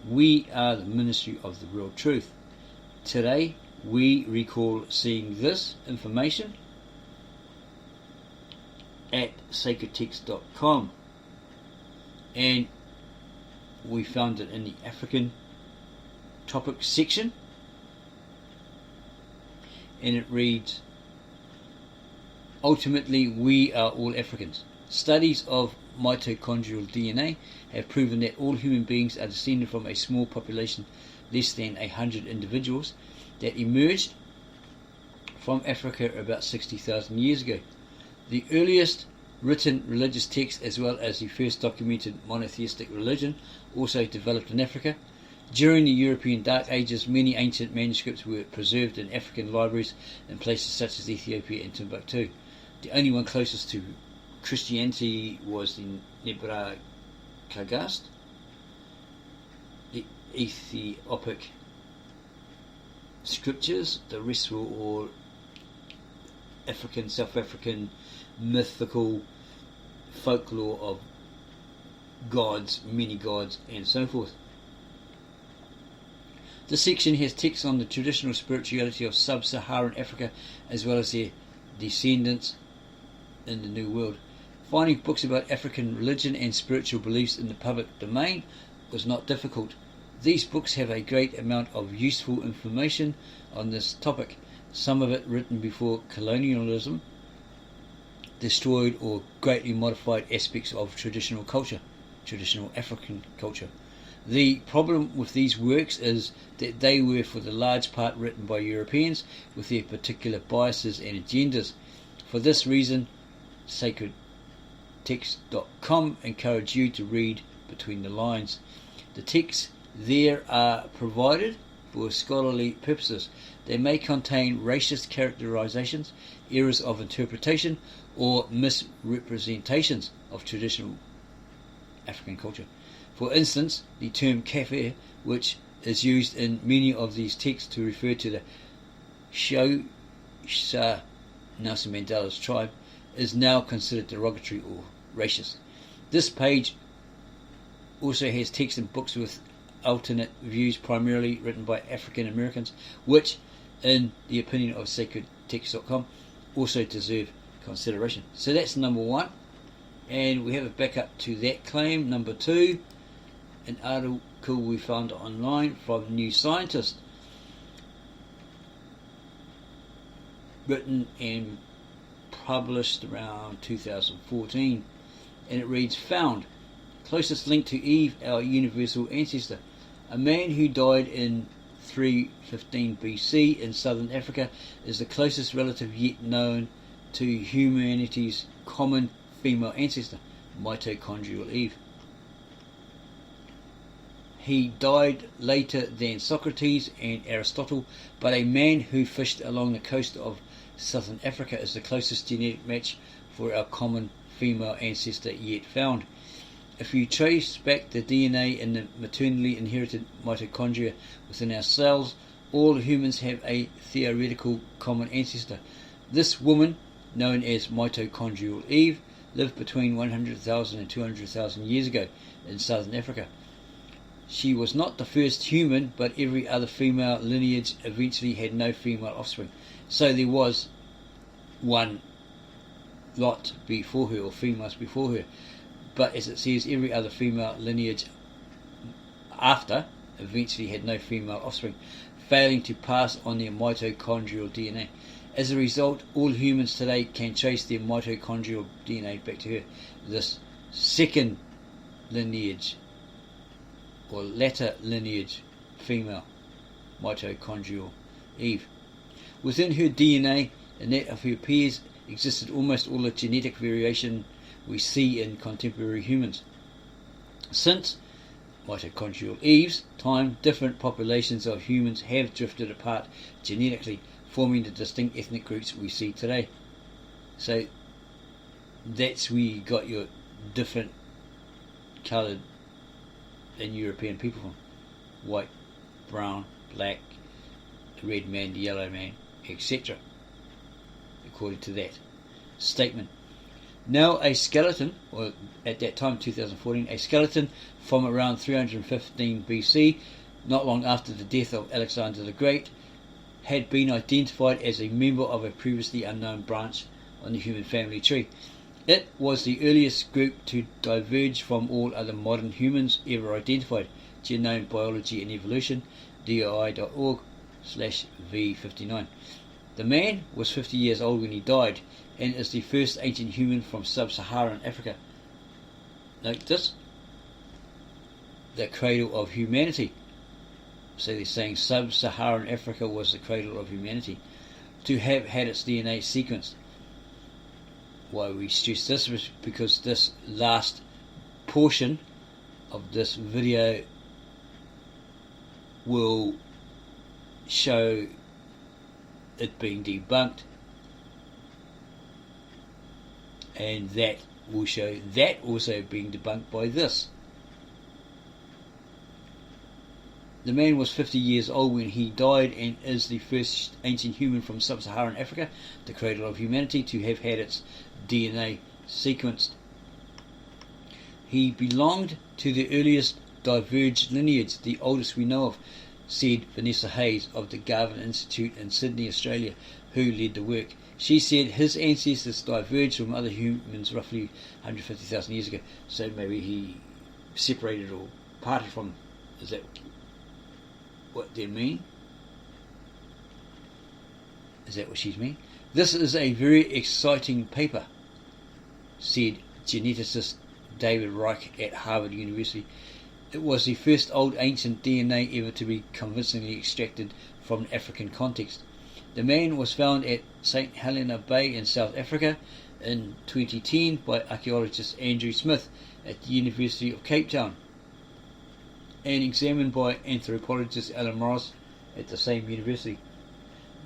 We are the ministry of the real truth. Today we recall seeing this information at sacredtext.com, and we found it in the African topics section, and it reads, ultimately we are all Africans. Studies of mitochondrial DNA have proven that all human beings are descended from a small population, less than 100 individuals, that emerged from Africa about 60,000 years ago. The earliest written religious text, as well as the first documented monotheistic religion, also developed in Africa. During the European Dark Ages, many ancient manuscripts were preserved in African libraries in places such as Ethiopia and Timbuctoo. The only one closest to Christianity was the Nebuchadnezzar, the Ethiopic scriptures. The rest were all African, South African, mythical folklore of gods, many gods, and so forth. This section has texts on the traditional spirituality of sub-Saharan Africa, as well as their descendants in the New World. Finding books about African religion and spiritual beliefs in the public domain was not difficult. These books have a great amount of useful information on this topic, some of it written before colonialism destroyed or greatly modified aspects of traditional culture, traditional African culture. The problem with these works is that they were for the large part written by Europeans with their particular biases and agendas. For this reason, sacredtext.com encourage you to read between the lines. The texts there are provided for scholarly purposes. They may contain racist characterizations, errors of interpretation, or misrepresentations of traditional African culture. For instance, the term kafir, which is used in many of these texts to refer to the Xhosa, Nelson Mandela's tribe, is now considered derogatory or racist. This page also has text and books with alternate views, primarily written by African Americans, which, in the opinion of sacredtext.com, also deserve consideration. So that's number one, and we have a backup to that claim. Number two, an article we found online from New Scientist, written and published around 2014, and it reads, found, closest link to Eve, our universal ancestor. A man who died in 315 BC in southern Africa is the closest relative yet known to humanity's common female ancestor, mitochondrial Eve. He died later than Socrates and Aristotle, but a man who fished along the coast of southern Africa is the closest genetic match for our common female ancestor yet found. If you trace back the DNA in the maternally inherited mitochondria within our cells, all humans have a theoretical common ancestor. This woman, known as mitochondrial Eve, lived between 100,000 and 200,000 years ago in southern Africa. She was not the first human, but every other female lineage eventually had no female offspring. So there was one lot before her, or females before her. But as it says, every other female lineage after eventually had no female offspring, failing to pass on their mitochondrial DNA. As a result, all humans today can trace their mitochondrial DNA back to her, this second lineage, or latter lineage female, mitochondrial Eve. Within her DNA and that of her peers existed almost all the genetic variation we see in contemporary humans. Since mitochondrial Eve's time, different populations of humans have drifted apart genetically, forming the distinct ethnic groups we see today. So that's where you got your different coloured and European people from. White, brown, black, the red man, the yellow man, etc. According to that statement. Now a skeleton, or at that time 2014, a skeleton from around 315 BC, not long after the death of Alexander the Great, had been identified as a member of a previously unknown branch on the human family tree. It was the earliest group to diverge from all other modern humans ever identified. Genome Biology and Evolution, doi.org/V59. The man was 50 years old when he died, and is the first ancient human from sub-Saharan Africa. Note this, the cradle of humanity. So they're saying sub-Saharan Africa was the cradle of humanity, to have had its DNA sequenced. Why we stress this was because this last portion of this video will show it being debunked, and that will show that also being debunked by this. The man was 50 years old when he died, and is the first ancient human from sub-Saharan Africa, the cradle of humanity, to have had its DNA sequenced. He belonged to the earliest diverged lineage, the oldest we know of, said Vanessa Hayes of the Garvan Institute in Sydney, Australia, who led the work. She said his ancestors diverged from other humans roughly 150,000 years ago. So maybe he separated or parted from. Is that what they mean? Is that what she's mean? This is a very exciting paper, said geneticist David Reich at Harvard University. It was the first old ancient DNA ever to be convincingly extracted from an African context. The man was found at St. Helena Bay in South Africa in 2010 by archaeologist Andrew Smith at the University of Cape Town, and examined by anthropologist Alan Morris at the same university.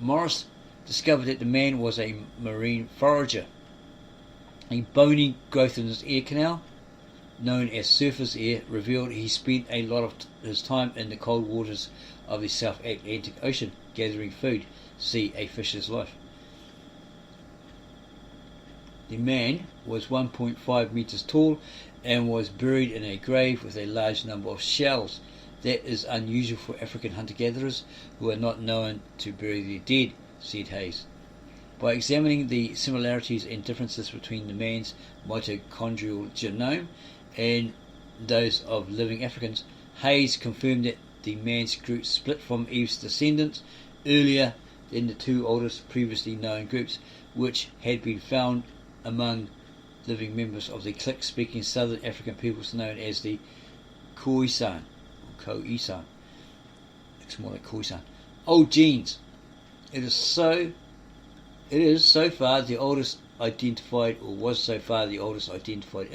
Morris discovered that the man was a marine forager. A bony growth in his ear canal, known as surface ear, revealed he spent a lot of his time in the cold waters of the South Atlantic Ocean gathering food. See A Fisher's Life. The man was 1.5 meters tall and was buried in a grave with a large number of shells. That is unusual for African hunter-gatherers, who are not known to bury their dead, said Hayes. By examining the similarities and differences between the man's mitochondrial genome and those of living Africans, Hayes confirmed that the man's group split from Eve's descendants earlier than the two oldest previously known groups, which had been found among living members of the Click-speaking Southern African peoples known as the Khoisan, or Khoisan. It's more like Khoisan. Old genes. It is so far the oldest identified, or was so far the oldest identified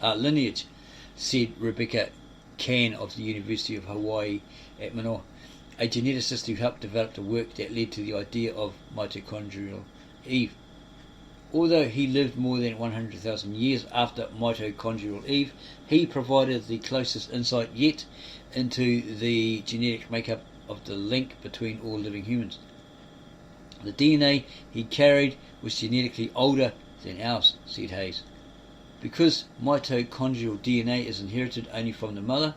lineage, said Rebecca Can of the University of Hawaii at Manoa, a geneticist who helped develop the work that led to the idea of mitochondrial Eve. Although he lived more than 100,000 years after mitochondrial Eve, he provided the closest insight yet into the genetic makeup of the link between all living humans. The DNA he carried was genetically older than ours, said Hayes. Because mitochondrial DNA is inherited only from the mother,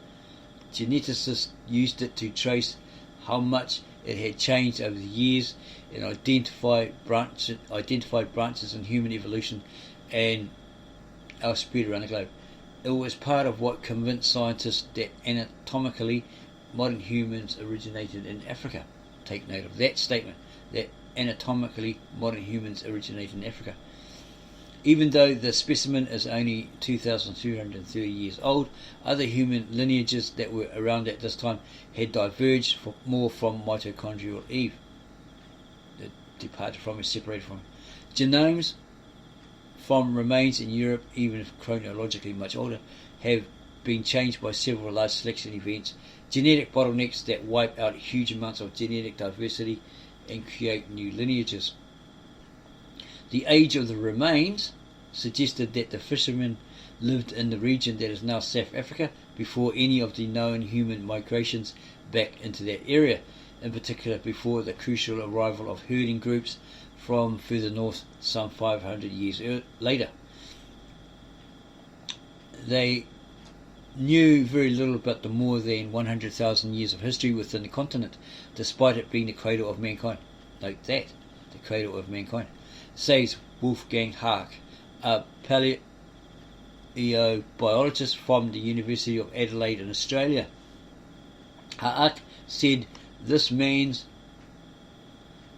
geneticists used it to trace how much it had changed over the years and identified branches in human evolution and our spread around the globe. It was part of what convinced scientists that anatomically modern humans originated in Africa. Take note of that statement, that anatomically modern humans originated in Africa. Even though the specimen is only 2,330 years old, other human lineages that were around at this time had diverged more from mitochondrial Eve. They departed from it, separated from it. Genomes from remains in Europe, even if chronologically much older, have been changed by several large selection events, genetic bottlenecks that wipe out huge amounts of genetic diversity and create new lineages. The age of the remains suggested that the fishermen lived in the region that is now South Africa before any of the known human migrations back into that area, in particular before the crucial arrival of herding groups from further north some 500 years later. they knew very little about the more than 100,000 years of history within the continent, despite it being the cradle of mankind. Note that, the cradle of mankind. Says Wolfgang Haak, a paleobiologist from the University of Adelaide in Australia. Haak said this man's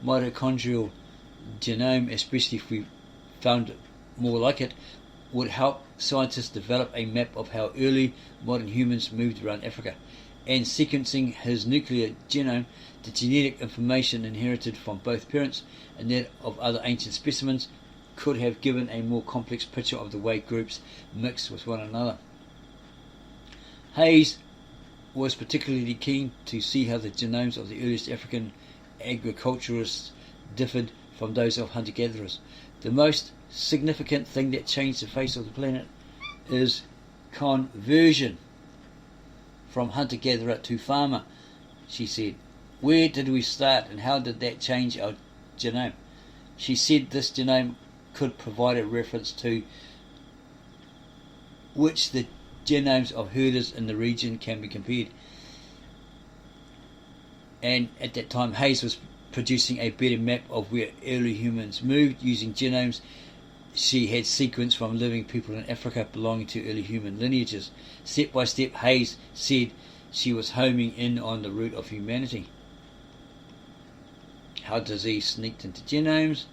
mitochondrial genome, especially if we found more like it, would help scientists develop a map of how early modern humans moved around Africa. And sequencing his nuclear genome, the genetic information inherited from both parents and that of other ancient specimens, could have given a more complex picture of the way groups mixed with one another. Hayes was particularly keen to see how the genomes of the earliest African agriculturists differed from those of hunter-gatherers. The most significant thing that changed the face of the planet is conversion from hunter-gatherer to farmer, she said. Where did we start and how did that change our genome? She said this genome could provide a reference to which the genomes of herders in the region can be compared. And at that time Hayes was producing a better map of where early humans moved using genomes she had sequenced from living people in Africa belonging to early human lineages. Step by step, Hayes said she was homing in on the root of humanity. How disease sneaked into genomes.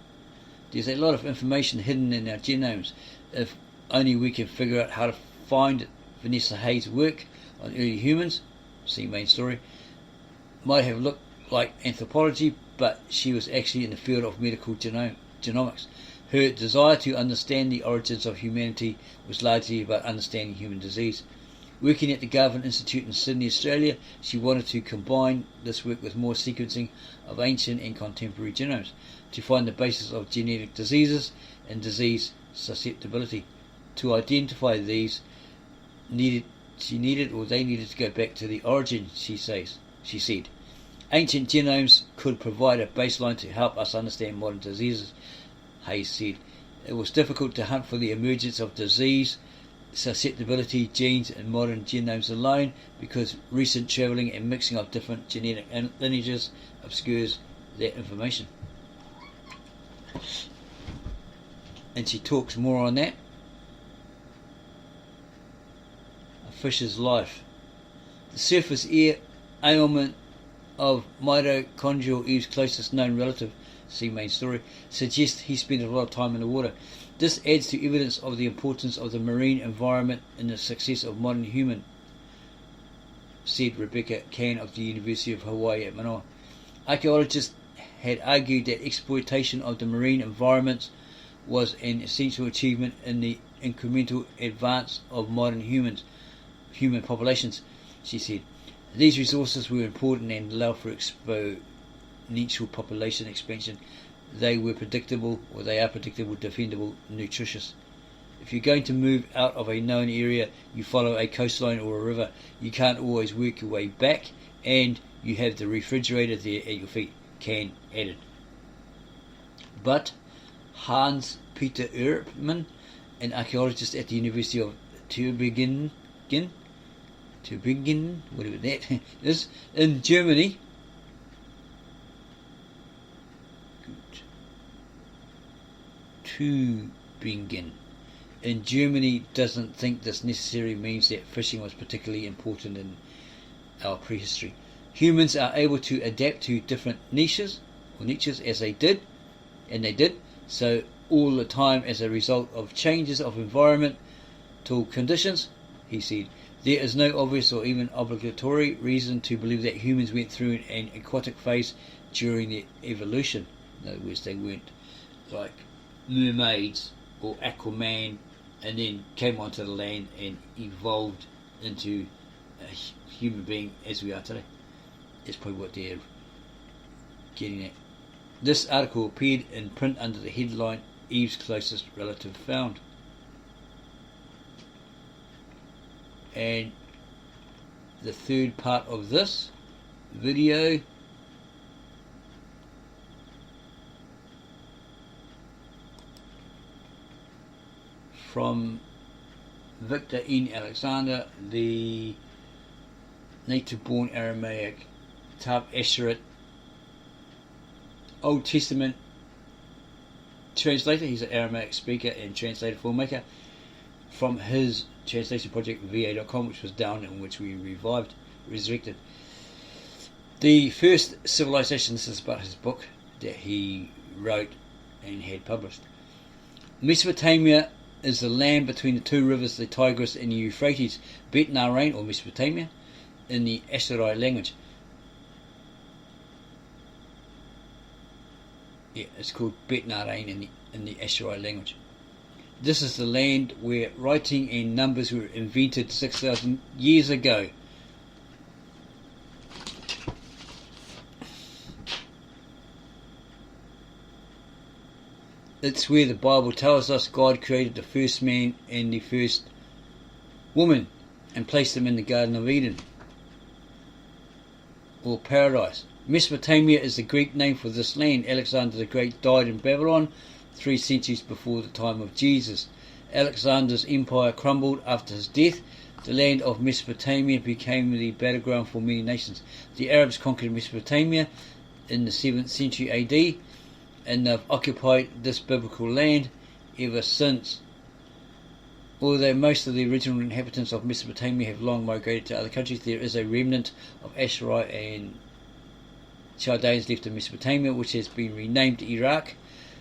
There's a lot of information hidden in our genomes. If only we can figure out how to find it. Vanessa Hayes' work on early humans, see main story, might have looked like anthropology, but she was actually in the field of medical genomics. Her desire to understand the origins of humanity was largely about understanding human disease. Working at the Garvan Institute in Sydney, Australia, she wanted to combine this work with more sequencing of ancient and contemporary genomes to find the basis of genetic diseases and disease susceptibility. To identify these, they needed to go back to the origin, she said. Ancient genomes could provide a baseline to help us understand modern diseases, Hayes said. It was difficult to hunt for the emergence of disease susceptibility genes in modern genomes alone because recent travelling and mixing of different genetic lineages obscures that information. And she talks more on that. A fish's life. The surface air ailment of mitochondrial Eve's closest known relative, see main story, suggests he spent a lot of time in the water. This adds to evidence of the importance of the marine environment in the success of modern human, said Rebecca Can of the University of Hawaii at Manoa. Archaeologists had argued that exploitation of the marine environments was an essential achievement in the incremental advance of modern human populations, she said. These resources were important and allowed for exponential population expansion. They are predictable, defendable, nutritious. If you're going to move out of a known area, you follow a coastline or a river. You can't always work your way back, and you have the refrigerator there at your feet, Can added. But Hans Peter Erpmann, an archaeologist at the University of Tübingen, whatever that is, in Germany, Tübingen in Germany doesn't think this necessarily means that fishing was particularly important in our prehistory. Humans are able to adapt to different niches as they did, so all the time as a result of changes of environmental conditions, he said. There is no obvious or even obligatory reason to believe that humans went through an aquatic phase during their evolution. In other words, they weren't like mermaids or Aquaman and then came onto the land and evolved into a human being as we are today. That's probably what they're getting at. This article appeared in print under the headline Eve's Closest Relative Found. And the third part of this video from Victor N. Alexander, the native-born Aramaic Tav Esheret Old Testament translator. He's an Aramaic speaker and translator filmmaker from his translation project va.com, which was down and which we resurrected. The first civilization, this is about his book that he wrote and had published. Mesopotamia is the land between the two rivers, the Tigris and the Euphrates. Bet Naharain, or Mesopotamia, in the Assyrian language. Yeah, it's called Bet Naharain in the Assyrian language. This is the land where writing and numbers were invented 6,000 years ago. It's where the Bible tells us God created the first man and the first woman and placed them in the Garden of Eden, or paradise. Mesopotamia is the Greek name for this land. Alexander the Great died in Babylon 3 centuries before the time of Jesus. Alexander's empire crumbled after his death. The land of Mesopotamia became the battleground for many nations. The Arabs conquered Mesopotamia in the 7th century AD, and they've occupied this biblical land ever since. Although most of the original inhabitants of Mesopotamia have long migrated to other countries, there is a remnant of Assyrians and Chaldeans left in Mesopotamia, which has been renamed Iraq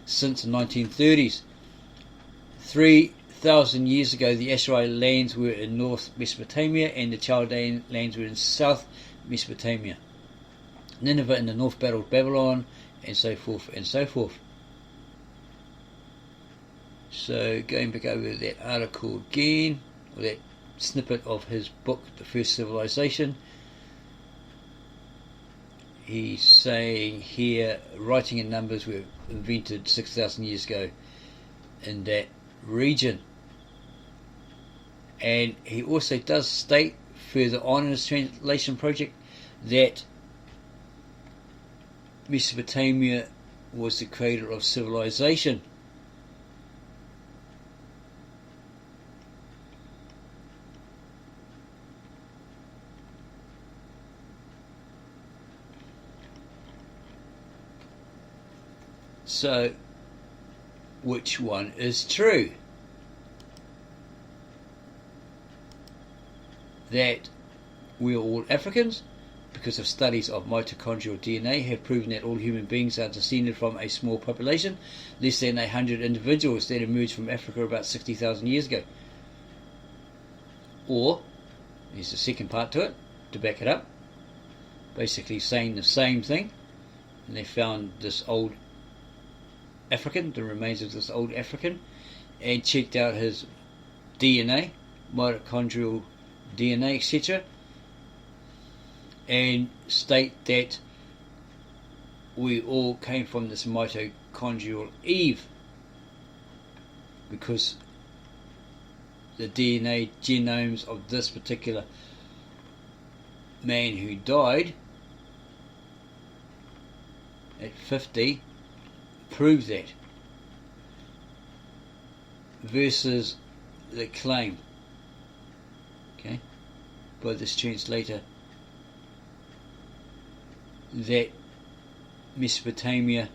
since the 1930s. 3,000 years ago, the Assyrian lands were in North Mesopotamia and the Chaldean lands were in South Mesopotamia. Nineveh in the north battled Babylon, and so forth and so forth. So going back over that article again, or that snippet of his book, The First Civilization, he's saying here writing and numbers were invented 6,000 years ago in that region. And he also does state further on in his translation project that Mesopotamia was the cradle of civilization. So, which one is true? That we are all Africans, because of studies of mitochondrial DNA have proven that all human beings are descended from a small population, less than 100 individuals that emerged from Africa about 60,000 years ago. Or, there's the second part to it, to back it up, basically saying the same thing, and they found this old African, the remains of this old African, and checked out his DNA, mitochondrial DNA, etc., and state that we all came from this mitochondrial Eve, because the DNA genomes of this particular man who died at 50 prove that, versus the claim, okay, by this translator that Mesopotamia,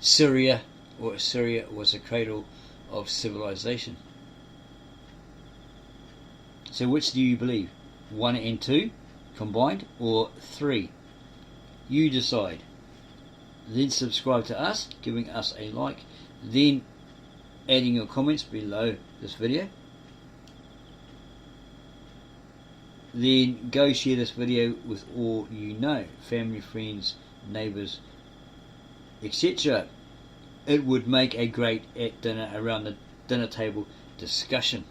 Syria or Assyria, was a cradle of civilization. So which do you believe? 1 and 2 combined, or 3? You decide. Then subscribe to us, giving us a like, then adding your comments below this video. Then go share this video with all you know, family, friends, neighbours, etc. It would make a great at dinner, around the dinner table discussion.